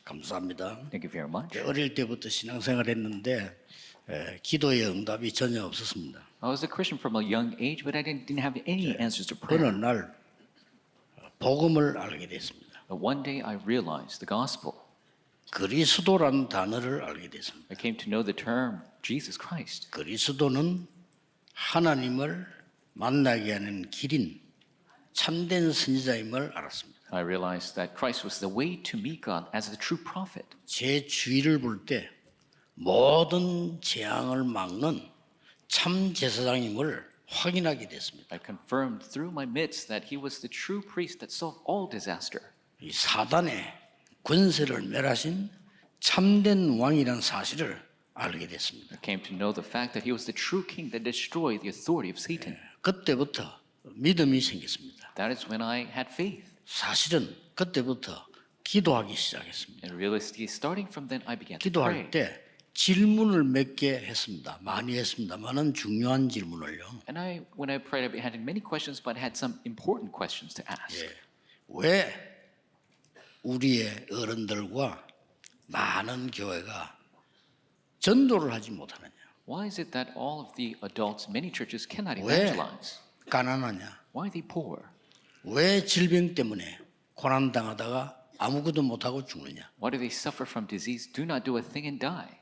감사합니다. Thank you very much. 어릴 때부터 신앙생활했는데 기도의 응답이 전혀 없었습니다. I was a Christian from a young age, but I didn't have any answers to 어느 prayer. 날 복음을 알게 됐습니다. But one day I realized the gospel. 그리스도란 단어를 알게 됐습니다. I came to know the term Jesus Christ. 그리스도는 하나님을 만나게 하는 길인 참된 선지자임을 알았습니다. I realized that Christ was the way to meet God as the true prophet. 제 주위를 볼 때 모든 재앙을 막는 참 제사장임을 확인하게 됐습니다. I confirmed through my midst that he was the true priest that solved all disaster. 이 사단의 권세를 멸하신 참된 왕이라는 사실을 알게 됐습니다. I came to know the fact that he was the true king that destroyed the authority of Satan. 그때부터 믿음이 생겼습니다. That is when I had faith. 사실은 그때부터 기도하기 시작했습니다. And realistically, starting from then, I began to pray. 기도할 때 질문을 몇 개 했습니다. 많이 했습니다만은 중요한 질문을요. And when I prayed, I had many questions, but I had some important questions to ask. 왜 우리의 어른들과 많은 교회가 전도를 하지 못하느냐? Why is it that all of the adults, many churches cannot 왜 evangelize? 가난하냐? Why are they poor? 왜 질병 때문에 고난 당하다가 아무것도 못하고 죽느냐? Why do they suffer from disease, do not do a thing and die?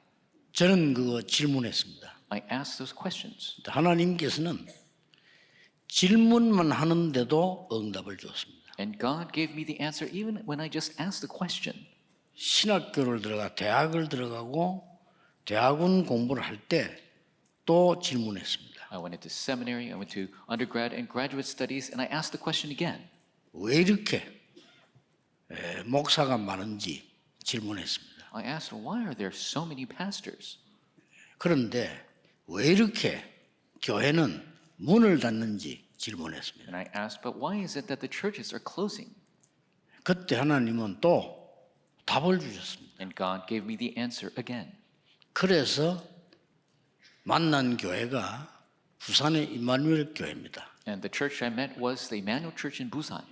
저는 그거 질문했습니다. I asked those questions. 하나님께서는 질문만 하는데도 응답을 주었습니다. And God gave me the answer even when I just asked the question. 신학교를 들어가 대학을 들어가고 대학원 공부를 할 때 또 질문했습니다. I went into seminary, I went to undergrad and graduate studies, and I asked the question again. 왜 이렇게 목사가 많은지 질문했습니다. I asked, why are there so many pastors? 그런데 왜 이렇게 교회는 문을 닫는지 질문했습니다. And I asked, but why is it that the churches are closing? 그때 하나님은 또 답을 주셨습니다. And God gave me the answer again. 그래서 만난 교회가 부산의 임마누엘 교회입니다. And the church I met was the Emmanuel Church in Busan.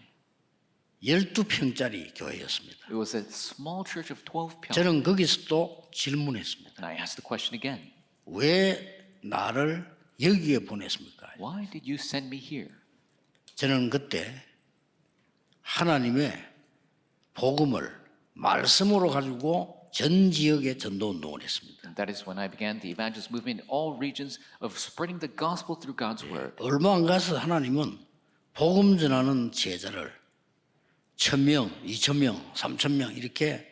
12평짜리 교회였습니다. It was a small church of 12 pyong. 저는 거기서 또 질문했습니다. And I asked the question again. 왜 나를 여기에 보냈습니까? Why did you send me here? 저는 그때 하나님의 복음을 말씀으로 가지고 전 지역에 전도 운동을 했습니다. And that is when I began the evangelist movement in all regions of spreading the gospel through God's word. 얼마 안 가서 하나님은 복음 전하는 제자를 1,000명, 2,000명, 3,000명 이렇게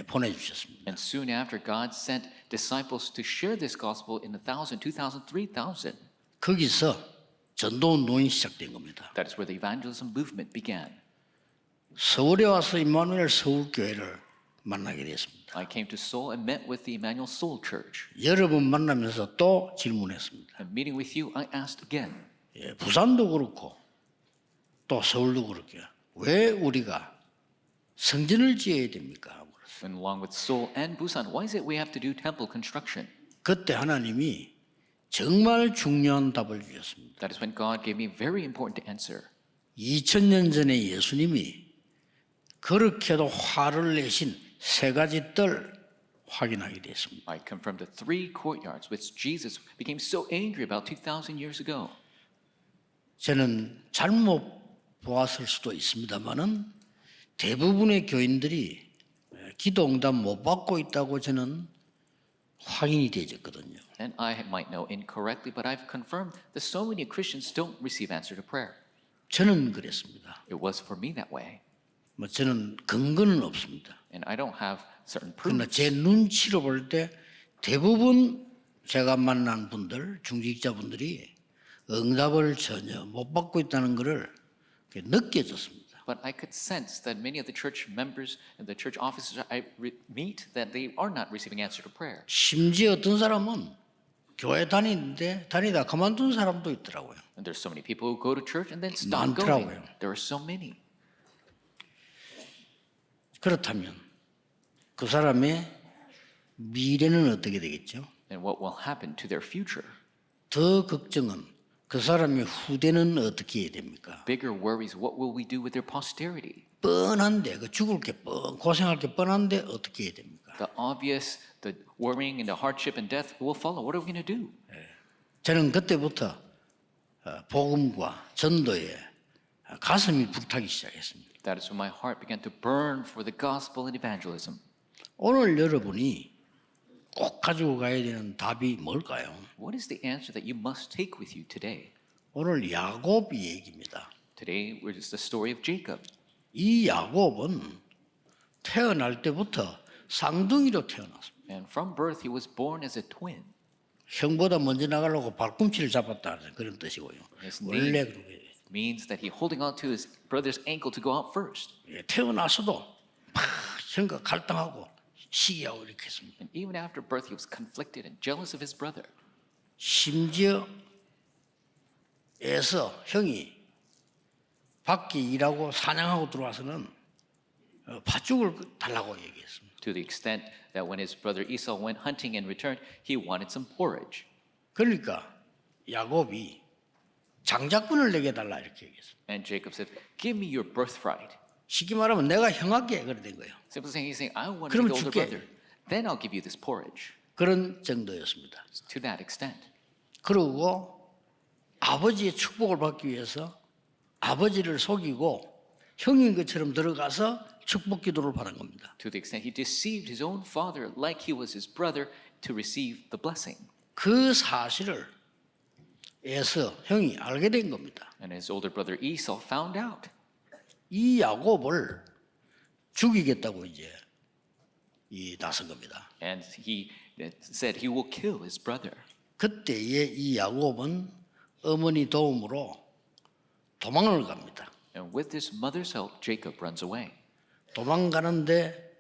보내주셨습니다. And soon after, God sent disciples to share this gospel in 1,000, 2,000, 3,000. 거기서 전도 운동이 시작된 겁니다. That is where the evangelism movement began. 서울에 와서 임마누엘 서울교회를 만나게 됐습니다. I came to Seoul and met with the Emmanuel Seoul Church. 여러분 만나면서 또 질문했습니다. And meeting with you, I asked again. 부산도 그렇고 또 서울도 그렇게 왜 우리가 성전을 지어야 됩니까? And along with Seoul and Busan, why is it we have to do temple construction? 그때 하나님이 정말 중요한 답을 주셨습니다. That is when God gave me very important answer. 2000년 전에 예수님이 그렇게도 화를 내신 세 가지 뜰 확인하게 됐습니다. I confirmed the 3 courtyards which Jesus became so angry about 2,000 years ago. 저는 잘못 보았을 수도 있습니다만은 대부분의 교인들이 기도 응답 못 받고 있다고 저는 확인이 되었거든요. And I might know incorrectly, but I've confirmed that so many Christians don't receive answer to prayer. 저는 그랬습니다. It was for me that way. 저는 근거는 없습니다. And I don't have certain 그러나 proofs. 제 눈치로 볼 때 대부분 제가 만난 분들, 중직자분들이 응답을 전혀 못 받고 있다는 것을 느껴졌습니다. But I could sense that many of the church members and the church officers I meet that they are not receiving answer to prayer. 심지어 어떤 사람은 교회 다니다 그만둔 사람도 있더라고요. And there's so many people who go to church and then stop 많더라고요. going. There are so many. 그렇다면 그 사람의 미래는 어떻게 되겠죠? And what will happen to their future? 더 걱정은 그 사람의 후대는 어떻게 해야 됩니까? Bigger worries, what will we do with their posterity? 뻔한데 그 죽을 게 고생할 게 뻔한데 어떻게 해야 됩니까? The obvious, the worrying and the hardship and death will follow. What are we going to do? 저는 그때부터 복음과 전도에 가슴이 불타기 시작했습니다. That is when my heart began to burn for the gospel and evangelism. 오늘 여러분이 꼭 가지고 가야 되는 답이 뭘까요? What is the answer that you must take with you today? 오늘 야곱 얘기입니다. Today is the story of Jacob. 이 야곱은 태어날 때부터 쌍둥이로 태어났습니다. And from birth, he was born as a twin. 형보다 먼저 나가려고 발꿈치를 잡았다는 그런 뜻이고요. His 원래 name 그렇게 means that he holding on to his brother's ankle to go out first. 태어나서도 막 형과 갈등하고 시기하고 이렇게 했습니다. And even after birth, he was conflicted and jealous of his brother. 심지어 에서 형이 밖에 일하고 사냥하고 들어와서는 팥죽을 달라고 얘기했습니다. To the extent that when his brother Esau went hunting and returned, he wanted some porridge. 그러니까 야곱이 장자권을 내게 달라 이렇게 얘기했습니다. And Jacob said, "Give me your birthright." 쉽게 말하면 내가 형할게 그래 된 거예요. Simply saying, he's saying, "I want to 그럼 be the older 줄게. brother. Then I'll give you this porridge." 그런 정도였습니다. To that extent. 그리고 아버지의 축복을 받기 위해서 아버지를 속이고 형인 것처럼 들어가서 축복 기도를 받은 겁니다. To the extent he deceived his own father like he was his brother to receive the blessing. 그 사실을 에서 형이 알게 된 겁니다. And his older brother Esau found out. 이 야곱을 죽이겠다고 이제 나선 겁니다. And he said he will kill his brother. 그때에 이 야곱은 어머니 도움으로 도망을 갑니다. And with his mother's help, Jacob runs away. 도망가는데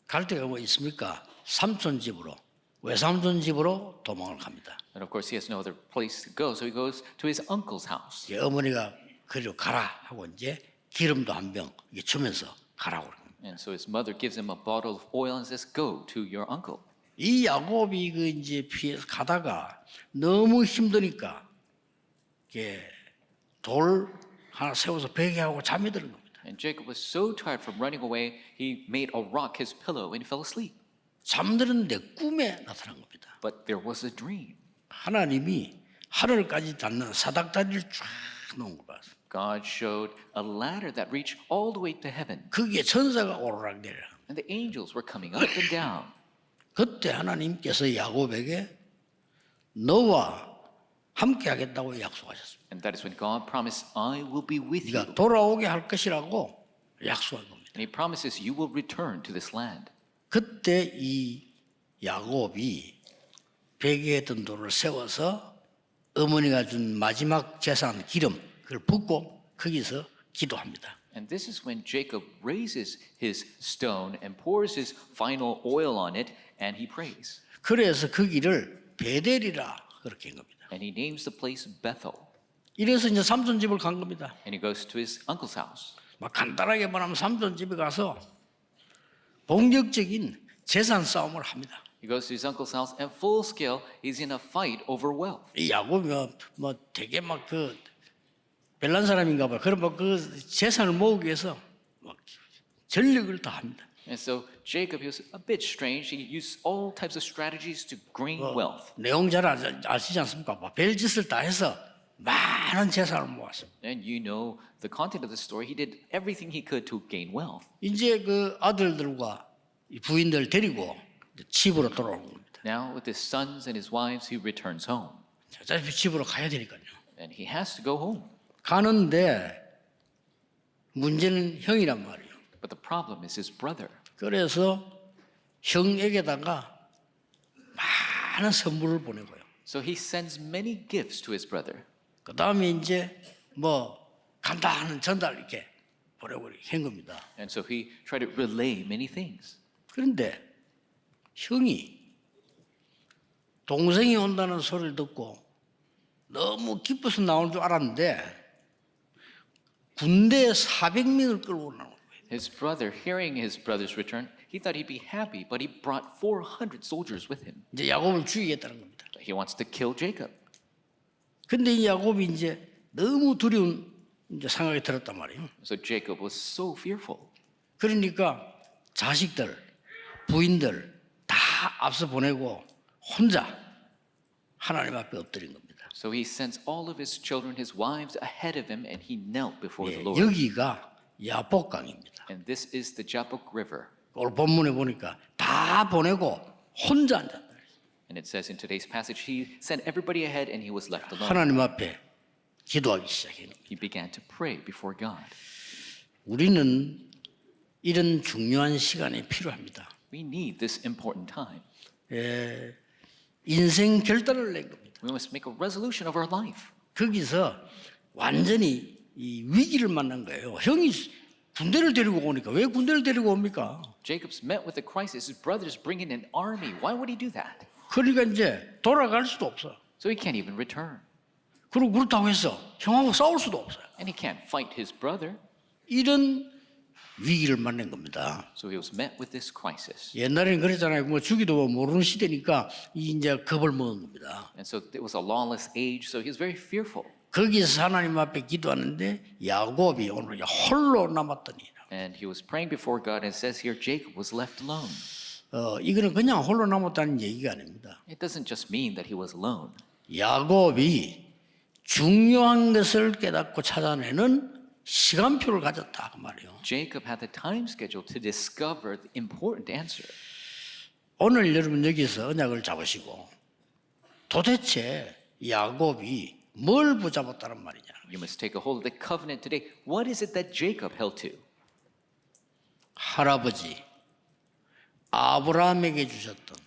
갈 데가 뭐 있습니까? 삼촌 집으로, 외삼촌 집으로 도망을 갑니다. And of course, he has no other place to go, so he goes to his uncle's house. 어머니가 그리로 가라 하고 이제 기름도 한 병 주면서 가라고 그럽니다. And so his mother gives him a bottle of oil and says, "Go to your uncle." 이 야곱이 그 이제 피해서 가다가 너무 힘드니까 돌 하나 세워서 베개하고 잠이 드는 겁니다. And Jacob was so tired from running away, he made a rock his pillow and he fell asleep. 잠드는데 꿈에 나타난 겁니다. But there was a dream. 하나님이 하늘까지 닿는 사닥다리를 쫙 놓은 거 봤어요. God showed a ladder that reached all the way to heaven. 거기에 천사가 오르락내리락. And the angels were coming up and down. 그때 하나님께서 야곱에게 너와 함께 하겠다고 약속하셨습니다. And that is when God promised, "I will be with you." 네가 돌아오게 할 것이라고 약속한 겁니다. And he promises you will return to this land. 그때 이 야곱이 베개에 던 돌을 세워서 어머니가 준 마지막 제사한 기름 그걸 붓고 거기서 기도합니다. And this is when Jacob raises his stone and pours his final oil on it and he prays. 그래서 거기를 베델이라 그렇게 한 겁니다. And he names the place Bethel. 이래서 이제 삼촌 집을 간 겁니다. And he goes to his uncle's house. 막 간단하게 말하면 삼촌 집에 가서 본격적인 재산 싸움을 합니다. He goes to his uncle's house and full scale he's in a fight over wealth. 이 야곱이 뭐 되게 막 그 별난 사람인가 봐요. 그럼 그 재산을 모으기 위해서 막 전력을 다 합니다. And so Jacob, he was a bit strange. He used all types of strategies to gain wealth. 내용 잘 아시지 않습니까? 별짓을 다 해서 많은 재산을 모았습니다. And you know the content of the story. He did everything he could to gain wealth. 이제 그 아들들과 이 부인들 데리고 집으로 돌아오는 겁니다. Now with his sons and his wives, he returns home. 어차피 집으로 가야 되니까요. And he has to go home. 가는데 문제는 형이란 말이에요. But the problem is his brother. 그래서 형에게다가 많은 선물을 보내고요. So he sends many gifts to his brother. 그 다음에 이제 뭐 간단한 전달 이렇게 보내고 한 겁니다. And so he tried to relay many things. 그런데 형이 동생이 온다는 소리를 듣고 너무 기뻐서 나올 줄 알았는데 군대 400명을 끌고 나온 거예요. His brother, hearing his brother's return, he thought he'd be happy, but he brought 400 soldiers with him. 이제 야곱을 죽이겠다는 겁니다. He wants to kill Jacob. 근데 이 야곱이 이제 너무 두려운 이제 생각이 들었단 말이에요. So Jacob was so fearful. 그러니까 자식들, 부인들 다 앞서 보내고 혼자 하나님 앞에 엎드린 겁니다. So he sends all of his children, his wives, ahead of him, and he knelt before the 예, Lord. 여기가 야복강입니다. And this is the Jabbok River. 오늘 본문에 보니까 다 보내고 혼자 앉았다. And it says in today's passage, he sent everybody ahead and he was left alone. 하나님 앞에 기도하기 시작해요. He began to pray before God. 우리는 이런 중요한 시간이 필요합니다. We need this important time. 예, 인생 결단을 낸 겁니다. We must make a resolution of our life. 거기서 완전히 이 위기를 만난 거예요. 형이 군대를 데리고 오니까 왜 군대를 데리고 옵니까? Jacob's met with a crisis. His brothers bring in an army. Why would he do that? 그러니까 이제 돌아갈 수도 없어. So he can't even return. 그리고 그렇다고 해서 형하고 싸울 수도 없어요. And he can't fight his brother. 이런 위기를 만난 겁니다. So he was met with this crisis. 옛날에는 그랬잖아요. 뭐 주기도 모르는 시대니까 이제 겁을 먹은 겁니다. And so it was a lawless age. So he was very fearful. 거기서 하나님 앞에 기도하는데 야곱이 오늘 홀로 남았더니 And he was praying before God. And it says here, Jacob was left alone. 이거는 그냥 홀로 남았다는 얘기가 아닙니다. It doesn't just mean that he was alone. 야곱이 중요한 것을 깨닫고 찾아내는 시간표를 가졌다 그 말이에요. Jacob had the time schedule to discover the important answer. 오늘 여러분 여기서 언약을 잡으시고 도대체 야곱이 뭘 붙잡았다는 말이냐? You must take a hold of the covenant today. What is it that Jacob held to? 할아버지 아브라함에게 주셨던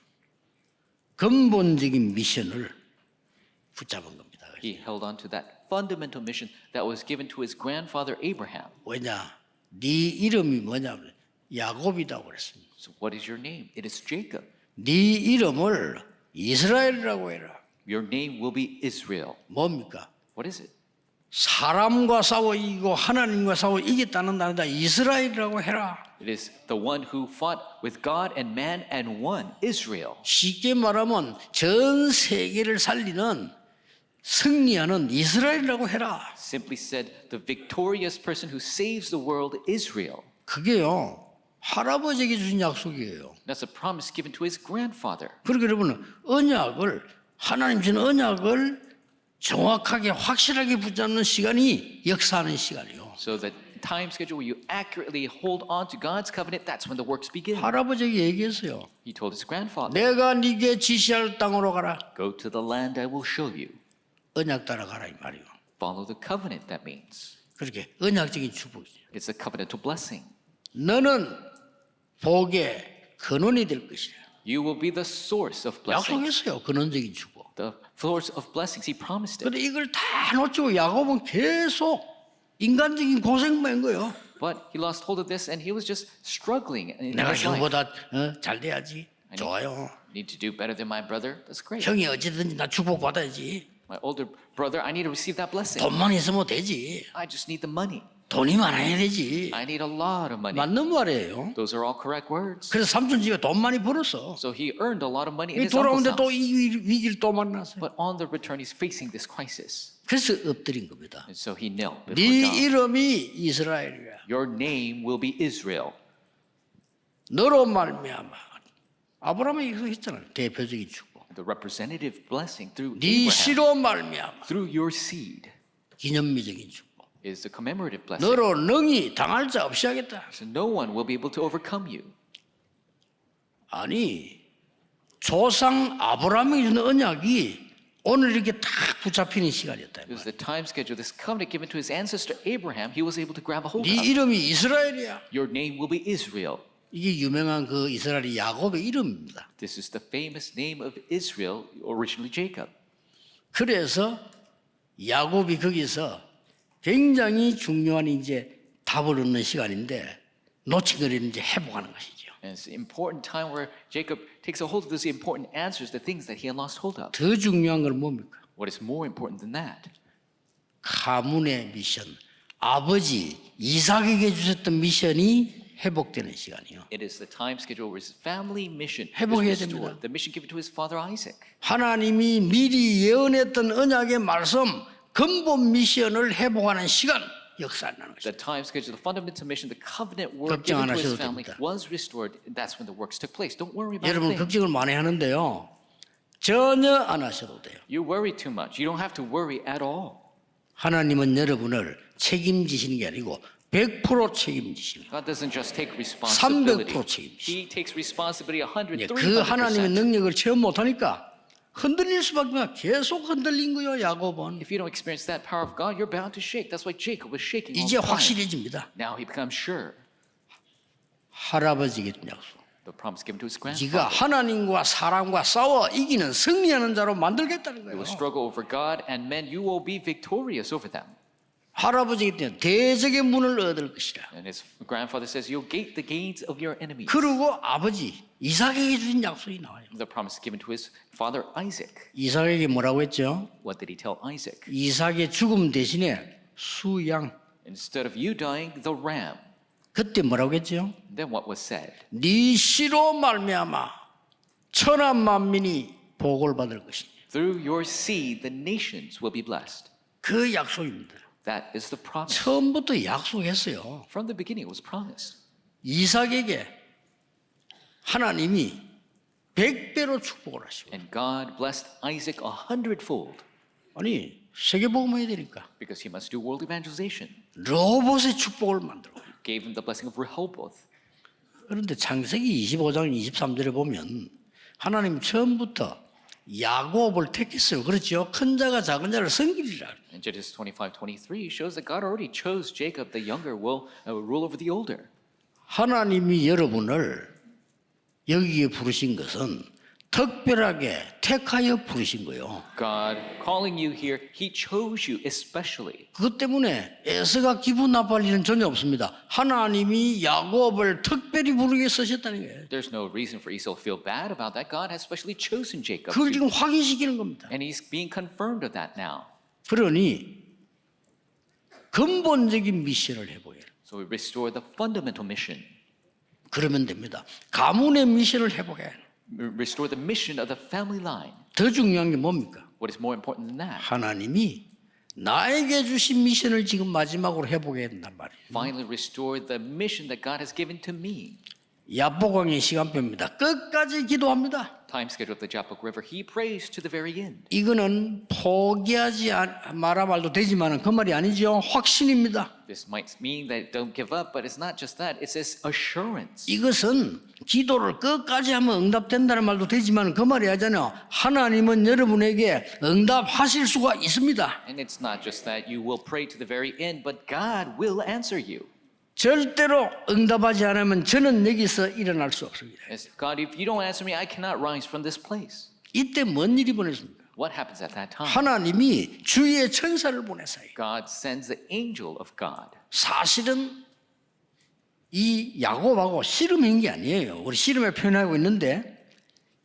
근본적인 미션을 붙잡은 겁니다. He held on to that fundamental mission that was given to his grandfather Abraham. 왜냐? 네 이름이 뭐냐면 야곱이라고 그랬습니다. So what is your name? It is Jacob. 네 이름을 이스라엘이라고 해라. Your name will be Israel. 뭡니까? What is it? 사람과 싸워 이기고 하나님과 싸워 이겼다는 나라다 이스라엘이라고 해라. It is the one who fought with God and man and won, Israel. 쉽게 말하면 전 세계를 살리는 승리하는 이스라엘이라고 해라. Simply said, the victorious person who saves the world, Israel. 그게요 할아버지에게 주신 약속이에요. That's a promise given to his grandfather. 그러니까 여러분은 언약을 하나님 주신 언약을 정확하게 확실하게 붙잡는 시간이 역사하는 시간이요. So the time schedule where you accurately hold on to God's covenant, that's when the works begin. 할아버지에게 얘기했어요. He told his grandfather, 내가 네게 지시할 땅으로 가라. go to the land I will show you. 언약 따라가라 이 말이요. Follow the covenant, that means. 그렇게 언약적인 축복이죠. It's a covenantal blessing. 너는 복의 근원이 될 것이라. You will be the source of blessing. 약속했어요. 근원적인 축복. The source of blessings, he promised it. 그런데 이걸 다 놓치고 야곱은 계속 인간적인 고생만 한 거예요. But he lost hold of this and he was just struggling in 내가 his life. 형보다 잘 돼야지. 좋아요. Need to do better than my brother? That's great. 형이 어찌든지 나 축복 받아야지. My older brother, I need to receive that blessing. 돈만 있으면 되지. I just need the money. 돈이 많아야 되지. I need a lot of money. 맞는 말이에요. Those are all correct words. 그래서 삼촌 집에 돈 많이 벌었어. So he earned a lot of money in his uncle's 돌아오는데 house. 또 이 위기를 또 만났어요. But on the return, he's facing this crisis. 그래서 엎드린 겁니다. And so he knelt before 네 God. 이름이 이스라엘이야. Your name will be Israel. 너로 말미암아. 아브라함이 이거 했잖아요. 대표적인 축복. The representative blessing through 네 Abraham, 씨로 말미암아. through your seed, 기념비적인 축복. is the commemorative blessing. 너로 능히 당할 자 없이 하겠다. So no one will be able to overcome you. 아니 조상 아브라함이 주는 언약이 오늘 이렇게 딱 붙잡히는 시간이었다. It was the time schedule, this covenant given to his ancestor Abraham, he was able to grab a hold 네 of. 이름이 이스라엘이야. Your name will be Israel. 이게 유명한 그 이스라엘이 야곱의 이름입니다. This is the famous name of Israel, originally Jacob. 그래서 야곱이 거기서 굉장히 중요한 이제 답을 얻는 시간인데 놓친 걸 이제 회복하는 것이죠. And it's an important time where Jacob takes a hold of those important answers, the things that he had lost hold of. 더 중요한 건 뭡니까? What is more important than that? 가문의 미션, 아버지 이삭에게 주셨던 미션이 회복되는 시간이요. It is the time schedule where his family mission is 회복해야 restored. 됩니다. The mission given to his father Isaac. 하나님이 미리 예언했던 언약의 말씀, 근본 미션을 회복하는 시간. 역사 안 나는 The 것입니다. time schedule, the fundamental mission, the covenant work 걱정 안 given to his 하셔도 family 됩니다. was restored. That's when the works took place. Don't worry about 여러분 things. 걱정을 많이 하는데요. 전혀 안 하셔도 돼요. You worry too much. You don't have to worry at all. 하나님은 여러분을 책임지시는 게 아니고 100% 책임지시는 God doesn't just take responsibility. 300% 책임지시는 He takes responsibility 100, 그 하나님의 300%. 능력을 체험 못하니까 흔들릴 수밖에 없어요. 계속 흔들린 거예요. 야곱은. If you don't experience that power of God, you're bound to shake. That's why Jacob was shaking all 이제 the time. 확실해집니다. Now he becomes sure. 할아버지에게 약속. The promise given to his 네가 grandfather. 하나님과 사람과 싸워 이기는 승리하는 자로 만들겠다는 You 거예요. will struggle over God and men. You will be victorious over them. 할아버지에게 때문에 대적의 문을 얻을 것이라. And his grandfather says, you'll gate the gates of your enemies. 그리고 아버지 이삭에게 주신 약속이 나와요. The promise given to his father Isaac. 이삭에게 뭐라고 했죠? What did he tell Isaac? 이삭의 죽음 대신에 수양. Instead of you dying, the ram. 그때 뭐라고 했죠? Then what was said? 네 씨로 말미암아 천한 만민이 복을 받을 것이니. Through your seed, the nations will be blessed. 그 약속입니다. That is the promise. 처음부터 약속했어요. From the beginning, it was promised. 이삭에게 하나님이 100배로 축복을 하시고. And God blessed Isaac 100-fold 아니 세계복음해야 되니까 because he must do world evangelization. 로봇의 축복을 만들고. Gave him the blessing of Rehoboth. 그런데 창세기 25장 23절에 보면 하나님 처음부터 야곱을 택했어요. 그렇죠? 큰 자가 작은 자를 섬기리라. And Genesis 25:23 shows that God already chose Jacob, the younger, will rule over the older. 하나님이 여러분을 여기에 부르신 것은 특별하게 택하여 부르신 거예요. God calling you here, He chose you especially. 그것 때문에 에서가 기분 나빠할 일은 전혀 없습니다. 하나님이 야곱을 특별히 부르게 쓰셨다는 거예요. There's no reason for Esau to feel bad about that. God has specially chosen Jacob. 그걸 지금 확인시키는 겁니다. And he's being confirmed of that now. 그러니 근본적인 미션을 해보게. So we restore the fundamental mission. 그러면 됩니다. 가문의 미션을 해보게. Restore the mission of the family line. 더 중요한 게 뭡니까? What is more important than that? 하나님이 나에게 주신 미션을 지금 마지막으로 해보게 된단 말이에요. Finally restore the mission that God has given to me. 야보강의 시간표입니다. 끝까지 기도합니다. Time schedule of the Jabbok River. He prays to the very end. 이거는 포기하지 마라 말도 되지만 그 말이 아니죠. 확신입니다. This might mean that don't give up, but it's not just that. It says assurance. 이것은 기도를 끝까지 하면 응답된다는 말도 되지만 그 말이 아니잖아요. 하나님은 여러분에게 응답하실 수가 있습니다. And it's not just that you will pray to the very end, but God will answer you. 절대로 응답하지 않으면 저는 여기서 일어날 수 없습니다. Yes, God, if you don't answer me, I cannot rise from this place. 이때 뭔 일이 벌어집니까? What happens at that time? 하나님이 주의 천사를 보내사요. God sends the angel of God. 사실은 이 야곱하고 씨름한 게 아니에요. 우리 씨름을 표현하고 있는데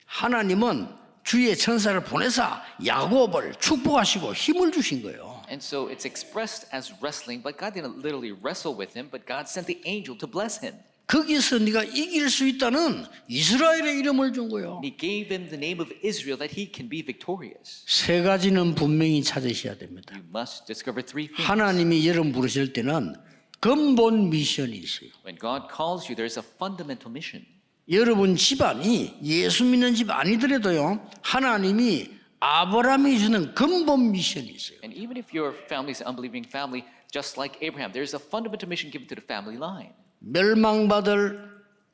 하나님은 주의 천사를 보내사 야곱을 축복하시고 힘을 주신 거예요. And so it's expressed as wrestling, but God didn't literally wrestle with him, but God sent the angel to bless him. 거기서 네가 이길 수 있다는 이스라엘의 이름을 준 거예요. And he gave him the name of Israel that he can be victorious. 세 가지는 분명히 찾으셔야 됩니다. You must discover three things. 하나님이 여러분 부르실 때는 근본 미션이 있어요. When God calls you, there's a fundamental mission. 여러분 집안이 예수 믿는 집 아니더라도요. 하나님이 아브라함이 주는 근본 미션이 있어요. And even if your family is an unbelieving family, just like Abraham, there's a fundamental mission given to the family line. 멸망받을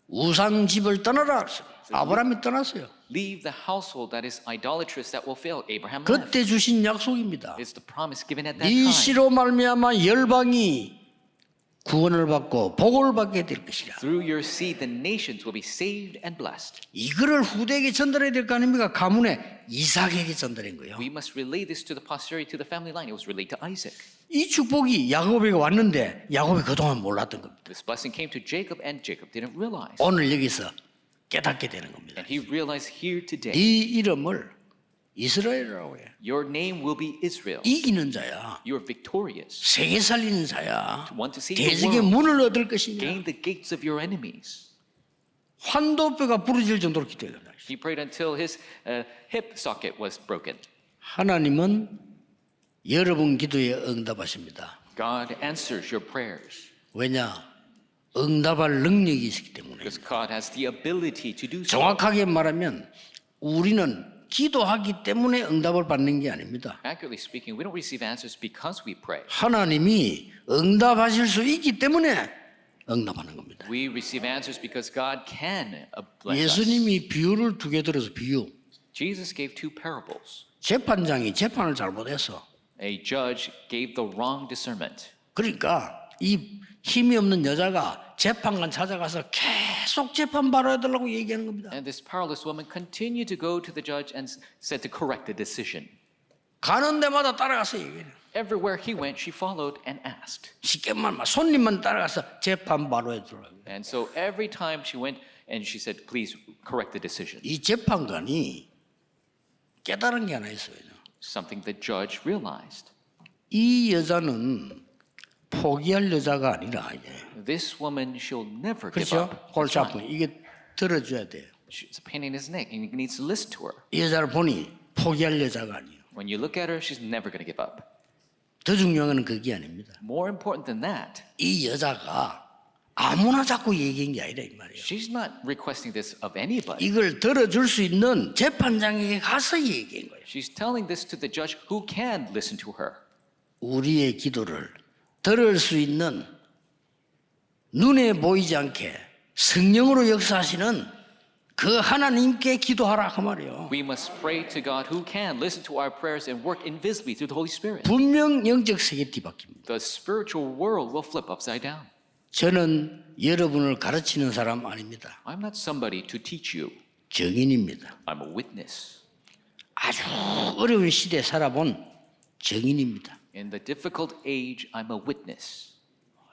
우상 집을 떠나라. 아브라함이 떠났어요. Leave the household that is idolatrous, that will fail. Abraham left. 그때 주신 약속입니다. It's the promise given at that 네 time. 씨로 말미암아 열방이 구원을 받고 복을 받게 될 것이라. Through your seed, the nations will be saved and blessed. 이거를 후대에게 전달해야 될 거 아닙니까? 가문에 이삭에게 전달한 거예요. We must relay this to the posterity, to the family line. It was relayed to Isaac. 이 축복이 야곱에게 왔는데 야곱이 그동안 몰랐던 겁니다. This blessing came to Jacob, and Jacob didn't realize. 오늘 여기서 깨닫게 되는 겁니다. And he realized here today, 이 이름을 이스라엘이라고 해. your name will be Israel. 이기는 자야. You are victorious. 세계 살리는 자야. Want to see the 대적의 world. 문을 얻을 것이냐. Gain the gates of your enemies. 환도뼈가 부러질 정도로 기도해요. He prayed until his hip socket was broken. 하나님은 여러분 기도에 응답하십니다. God answers your prayers 왜냐? 응답할 능력이 있기 때문에. because God has the ability to do so. 정확하게 말하면 우리는 기도하기 때문에 응답을 받는 게 아닙니다. Accurately speaking, we don't receive answers because we pray. 하나님이 응답하실 수 있기 때문에 응답하는 겁니다. We receive answers because God can bless us. 예수님이 비유를 두 개 들어서 비유. Jesus gave two parables. 재판장이 재판을 잘못해서 A judge gave the wrong discernment. 그러니까 이 힘이 없는 여자가 재판관 찾아가서 계속 재판 받아달라고 얘기하는 겁니다. And this powerless woman continued to go to the judge and said to correct the decision. 가는 데마다 따라가서 얘기해요. Everywhere he went, she followed and asked. 쉽게 말하면 손님만 따라가서 재판 바로 해주라고. And so every time she went and she said, please correct the decision. 이 재판관이 깨달은 게 하나 있어요. Something the judge realized. 이 여자는 포기할 여자가 아니라 이게. This woman, she'll never give 그렇죠? up. 골치 That's 아픈 right. 이게 들어줘야 돼요. It's a pain in his neck and he needs to listen to her. 이 여자를 보니 포기할 여자가 아니에요. When you look at her, she's never going to give up. 더 중요한 건 그게 아닙니다. More important than that, 이 여자가 아무나 자꾸 얘기한 게 아니라 이 말이에요. she's not requesting this of anybody. 이걸 들어줄 수 있는 재판장에게 가서 얘기한 거예요. She's telling this to the judge who can listen to her. 우리의 기도를 들을 수 있는 눈에 보이지 않게 성령으로 역사하시는 그 하나님께 기도하라 그 말이에요. We must pray to God who can listen to our prayers and work invisibly through the Holy Spirit. 분명 영적 세계 뒤바뀝니다. The spiritual world will flip upside down. 저는 여러분을 가르치는 사람 아닙니다. I'm not somebody to teach you. 증인입니다. I'm a witness. 아주 어려운 시대에 살아본 증인입니다. In the difficult age, I'm a witness.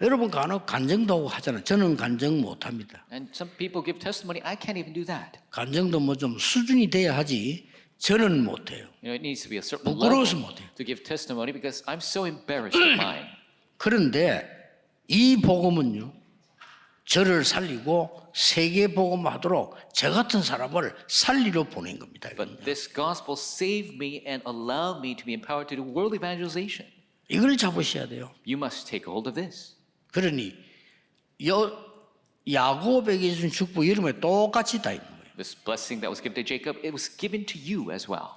여러분 간혹 간증도 하고 하잖아요. 저는 간증 못합니다. And some people give testimony. I can't even do that. 간증도 뭐 좀 수준이 돼야 하지 저는 못해요. You know, it needs to be a certain 부끄러워서 level 못해요. to give testimony because I'm so embarrassed of mine. 그런데 이 복음은요. 저를 살리고 세계 복음하도록 저 같은 사람을 살리러 보낸 겁니다. But this gospel saved me and allowed me to be empowered to do world evangelization. 이걸 잡으셔야 돼요. You must take hold of this. 그러니 야곱에게 준 축복 이름에 똑같이 다 있는 거예요. This blessing that was given to Jacob, it was given to you as well.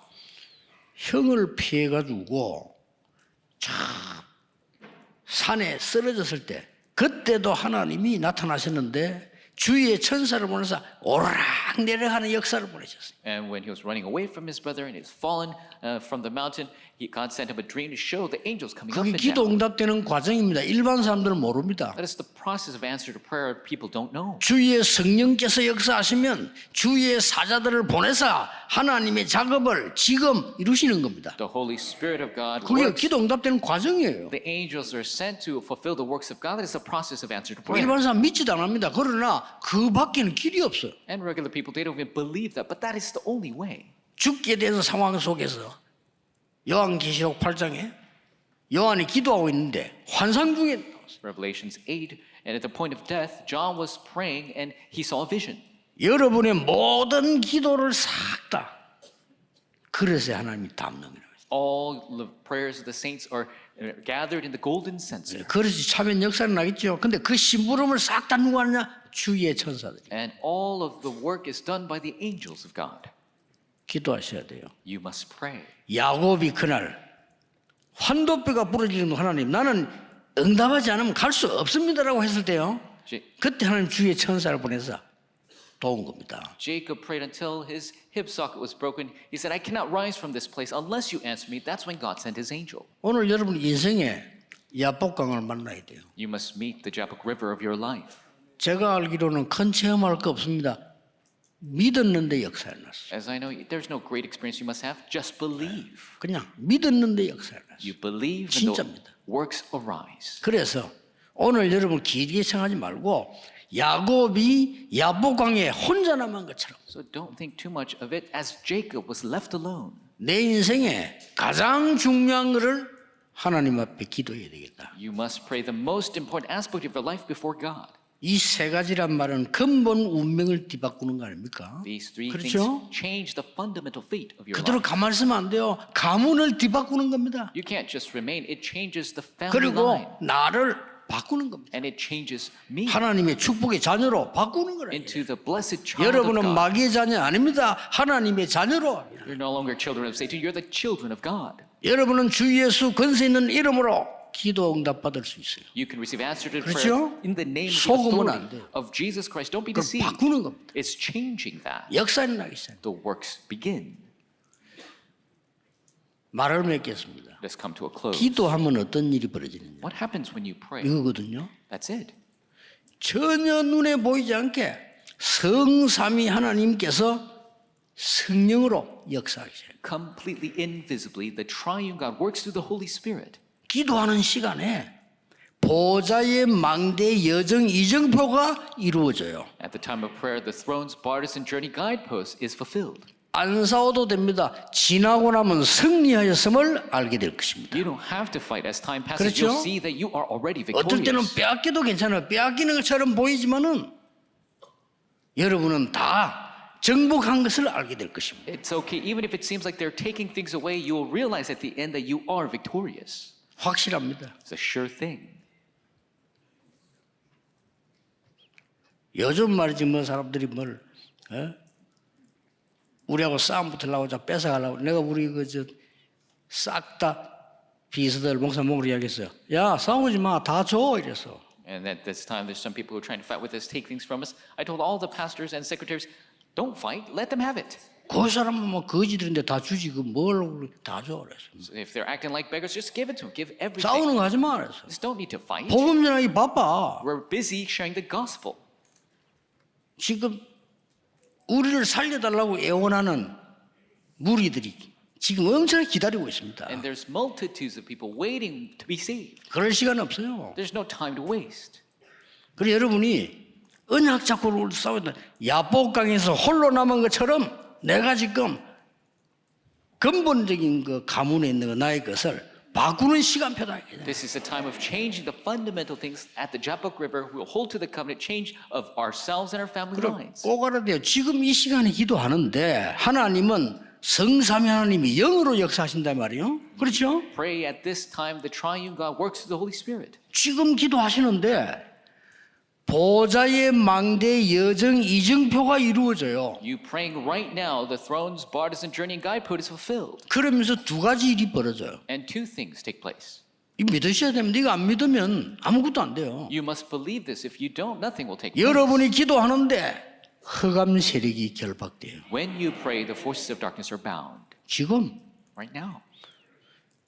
형을 피해가지고 저 산에 쓰러졌을 때 그때도 하나님이 나타나셨는데 주위의 천사를 보내서 오르락 내려가는 역사를 보내셨어요. And when he was running away from his brother and he was fallen from the mountain, God sent him a dream to show the angels coming up 그게 and 기도 down. 응답되는 과정입니다. 일반 사람들은 모릅니다. That is the process of answer to prayer people don't know. 주의 성령께서 역사하시면 주의 사자들을 보내서 하나님의 작업을 지금 이루시는 겁니다. The Holy Spirit of God 그게 works. 기도 응답되는 과정이에요. The angels are sent to fulfill the works of God. That is the process of answer to prayer. 일반 사람 믿지도 안 합니다. 그러나 그 밖에는 길이 없어요. And regular people, they don't even believe that. But that is the only way. 죽게 되는 상황 속에서 요한계시록 8장에 요한이 기도하고 있는데 환상 중에 Revelations 8, and at the point of death, John was praying and he saw a vision. 여러분의 모든 기도를 싹 다 그래서 하나님이 담는 거예요. All the prayers of the saints are gathered in the golden censer. 그래서 참여 역사는 나겠죠. 근데 그 심부름을 싹 다 누가 하느냐? 주의 천사들이. And all of the work is done by the angels of God. 기도하셔야 돼요. You must pray. 야곱이 그날 환도뼈가 부러지는 하나님 나는 응답하지 않으면 갈 수 없습니다라고 했을 때요. 그때 하나님 주의 천사를 보내서 도운 겁니다. Jacob prayed until his hip socket was broken. He said, I cannot rise from this place unless you answer me. That's when God sent his angel. 오늘 여러분 인생에 야복강을 만나야 돼요. You must meet the Jabbok River of your life. 제가 알기로는 큰 체험할 거 없습니다. 믿었는데 역사를 났어요. As I know, there's no great experience you must have. Just believe. 그냥 믿었는데 역사를 났어요. You believe and the 진짜입니다. works arise. 그래서 오늘 여러분 길게 생각하지 말고 야곱이 야복강에 혼자 남은 것처럼 So don't think too much of it as Jacob was left alone. 내 인생에 가장 중요한 것을 하나님 앞에 기도해야 되겠다. You must pray the most important aspect of your life before God. 이 세 가지란 말은 근본 운명을 뒤바꾸는 거 아닙니까? These three 그렇죠? things change the fundamental fate of your 그대로 life. 가만히 있으면 안 돼요. 가문을 뒤바꾸는 겁니다. You can't just remain. It changes the family 그리고 line. 나를 바꾸는 겁니다. And it changes me 하나님의 축복의 자녀로 바꾸는 거예요. into the blessed child of 여러분은 God. 마귀의 자녀 아닙니다. 하나님의 자녀로. You're no longer children of Satan. You're the children of God. 여러분은 주 예수 권세 있는 이름으로 기도 응답 받을 수 있어요. You can receive answer to 그렇죠? prayer in the name of the 속으면 안 authority 돼요. of Jesus Christ. Don't be 그걸 deceived. 바꾸는 겁니다. It's changing that. 역사 일어나기 시작. The works begin. 말을 맺겠습니다. Let's come to a close. 기도하면 어떤 일이 벌어지느냐. What happens when you pray? 이거거든요. That's it. 전혀 눈에 보이지 않게 성삼위 하나님께서 성령으로 역사하시죠. Completely invisibly, the triune God works through the Holy Spirit. 기도하는 시간에 보좌의 망대 여정 이정표가 이루어져요. At the time of prayer, the throne's partisan journey guidepost is fulfilled. 안 싸워도 됩니다. 지나고 나면 승리하였음을 알게 될 것입니다. You don't have to fight. As time passes, 그렇죠? you'll see that you are already 어떨 때는 victorious. 빼앗겨도 괜찮아요. 빼앗기는 것처럼 보이지만은 여러분은 다 정복한 것을 알게 될 것입니다. It's okay. Even if it seems like they're taking things away, you'll realize at the end that you are victorious. 확실합니다. It's a sure thing. 요즘 말이지 뭐 사람들이 뭘 우리하고 싸움 붙으려고 자 뺏어가려고 내가 우리 싹 다 비서들 목사 목으로 이야기했어요. 야 싸우지 마, 다 줘 이래서. And at this time, there's some people who are trying to fight with us, take things from us. I told all the pastors and secretaries, don't fight, let them have it. 그 사람은 뭐 거지들인데 다 주지 그 뭘 다 줘 그래서. So if they're acting like beggars, just give it to them. Give everything. 싸우는 거 하지 마 그래서. Just don't need to fight. 복음 전하기 바빠. We're busy sharing the gospel. 지금 우리를 살려달라고 애원하는 무리들이 지금 엄청나게 기다리고 있습니다. And there's multitudes of people waiting to be saved. 그럴 시간 없어요. There's no time to waste. 그래 여러분이 언약 잡고 싸우다 야복강에서 홀로 남은 것처럼 내가 지금 근본적인 그 가문에 있는 거 나의 것을 바꾸는 시간표다. This is a time of changing the fundamental things at the Jabbok River. We'll hold to the covenant change of ourselves and our family 그럼 lines. 꼭 알아야 돼요. 지금 이 시간에 기도하는데 하나님은 성삼위 하나님이 영으로 역사하신단 말이에요. 그렇죠? Pray at this time, the triune God works through the Holy Spirit. 지금 기도하시는데 보좌의 망대 여정 이정표가 이루어져요. You praying right now, the throne's partisan journey and guidepost is fulfilled. 그러면서 두 가지 일이 벌어져요. And two things take place. 이 믿으셔야 됩니다. 이거 안 믿으면 아무것도 안 돼요. You must believe this. If you don't, nothing will take place. 여러분이 기도하는데 흑암 세력이 결박돼요. When you pray, the forces of darkness are bound. 지금 Right now.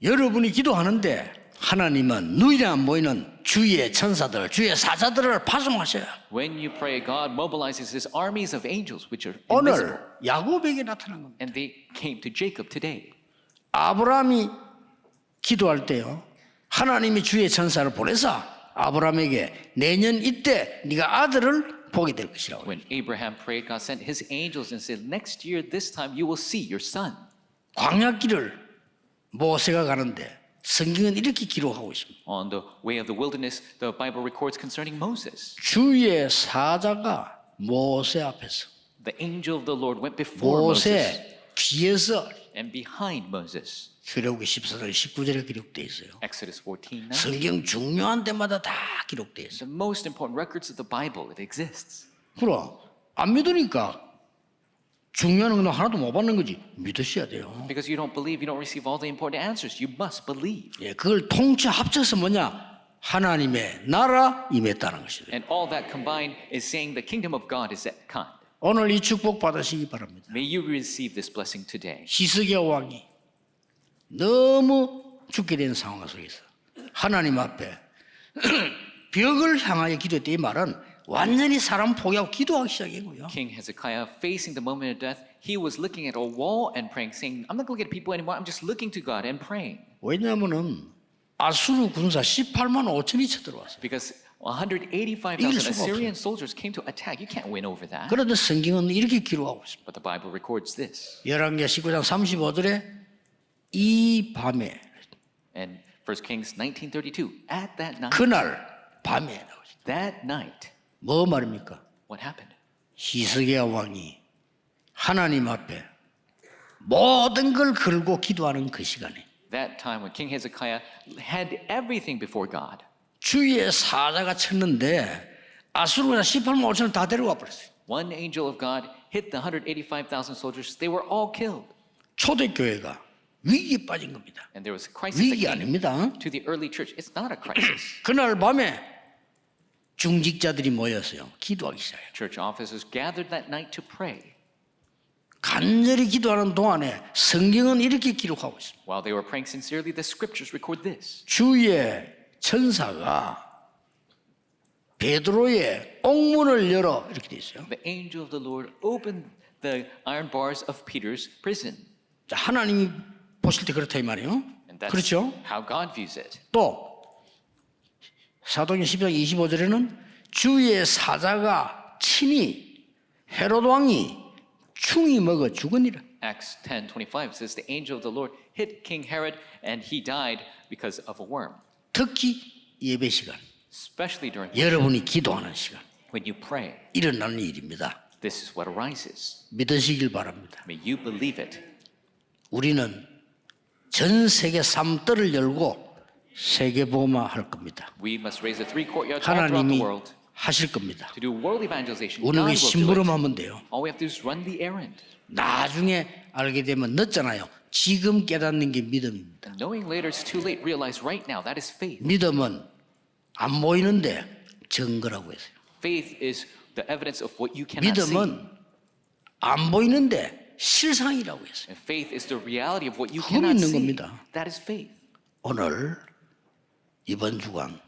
여러분이 기도하는데 하나님은 눈에 안 보이는 주의 천사들, 주의 사자들을 파송하셔요. When you pray, God mobilizes his armies of angels, which are 오늘 invisible. 야곱에게 나타난 겁니다. And they came to Jacob today. 아브라함이 기도할 때요. 하나님이 주의 천사를 보내서 아브라함에게 내년 이때 네가 아들을 보게 될 것이라고. When Abraham prayed, God sent his angels and said, next year, this time, you will see your son. 광야길을 모세가 가는데 성경은 이렇게 기록하고 있습니다. On the way of the wilderness, the Bible records concerning Moses. 주의 사자가 모세 앞에서 The angel of the Lord went before Moses 모세 뒤에서 and behind Moses. 출애굽기 14장 19절에 기록되어 있어요. Exodus 14:9. 성경 중요한 때마다 다 기록되어 있어요. The most important records of the Bible, it exists. 그럼 안 믿으니까 중요한 건 하나도 못 받는 거지. 믿으셔야 돼요. Because you don't believe, you don't receive all the important answers. You must believe. 예, 그걸 통째 합쳐서 뭐냐? 하나님의 나라 임했다는 것이죠. And all that combined is saying the kingdom of God is at hand. 오늘 이 축복 받으시기 바랍니다. May you receive this blessing today. 히스기야 왕이 너무 죽게 된 상황 속에서 하나님 앞에 벽을 향하여 기도했다. 이 말은 완전히 사람 포기하고 기도하기 시작했고요. King Hezekiah, facing the moment of death, he was looking at a wall and praying, saying, I'm not looking at people anymore. I'm just looking to God and praying. 왜냐하면은 아수르 군사 18만 5천이 쳐들어왔어요. Because 185,000 이길 수가 Assyrian soldiers came to attack. You can't win over that. 그런데 성경은 이렇게 기록하고 있습니다. But the Bible records this. 열왕기하 19장 35절에 이 밤에 And 1 Kings 19:32, at that night, 그날 밤에 나오죠. that night, 뭐 말입니까? What happened? 히스기야 왕이 하나님 앞에 모든 걸 걸고 기도하는 그 시간에 That time when King Hezekiah had everything before God, 주의 사자가 쳤는데 아수르가 18만 5천을 다 데려와 버렸어요. one angel of God hit the 185,000 soldiers. They were all killed. 초대교회가 위기에 빠진 겁니다. And there was a crisis that 위기 came 아닙니다. to the early church. It's not a crisis. 그날 밤에 중직자들이 모였어요. 기도하기 시작해요. Church officers gathered that night to pray. 간절히 기도하는 동안에 성경은 이렇게 기록하고 있습니다. While they were praying sincerely, the scriptures record this. 주의 천사가 베드로의 옥문을 열어 이렇게 돼 있어요. The angel of the Lord opened the iron bars of Peter's prison. 자, 하나님이 보실 때 그렇다 이 말이에요. And that's 그렇죠? how God views it. 또 사도행전 10장 25절에는 주의 사자가 친히 헤롯 왕이 충이 먹어 죽으니라. Acts 10:25 says the angel of the Lord hit King Herod and he died because of a worm. 특히 예배 시간, Especially during 여러분이 기도하는 시간 when you pray. 일어나는 일입니다. This is what arises. 믿으시길 바랍니다. May you believe it. 우리는 전 세계 3뜰을 열고 세계 복음화 할 겁니다. We must raise the three courtyards all throughout 하나님이 the world 하실 겁니다. to do world evangelization. God 우리는 will do it. 심부름하면 돼요. All we have to do is run the errand. 나중에 알게 되면 늦잖아요. 지금 깨닫는 게 믿음입니다. And knowing later it's too late, realize right now that is faith. 믿음은 안 보이는데 증거라고 했어요. Faith is the evidence of what you cannot see. 믿음은 안 보이는데 실상이라고 했어요. And faith is the reality of what you 흠이 cannot 있는 see. 겁니다. That is faith. 오늘 이번 주간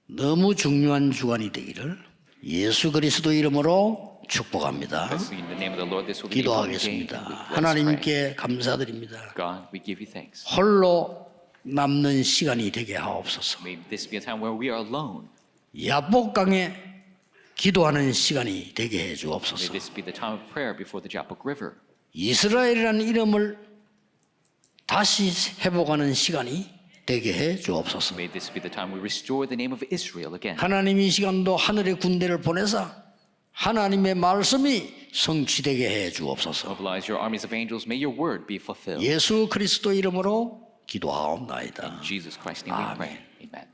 너무 중요한 주간이 되기를 예수 그리스도 이름으로 축복합니다. Blessed in the name of the Lord, this will be the day. 기도하겠습니다. Let's pray. 하나님께 감사드립니다. God, we give you thanks. 홀로 남는 시간이 되게 하옵소서. May this be a time where we are alone. 야복강에 기도하는 시간이 되게 해 May 주옵소서. this be the time of prayer before the Jabbok River. 이스라엘이라는 이름을 다시 회복하는 시간이 되게 해 주옵소서. May this be the time we restore the name of Israel again. 하나님 이 시간도 하늘의 군대를 보내사 하나님의 말씀이 성취되게 해 주옵소서. Mobilize your armies of angels. May your word be fulfilled. 예수 그리스도 이름으로 기도하옵나이다. In Jesus Christ's name we 아멘. pray. Amen.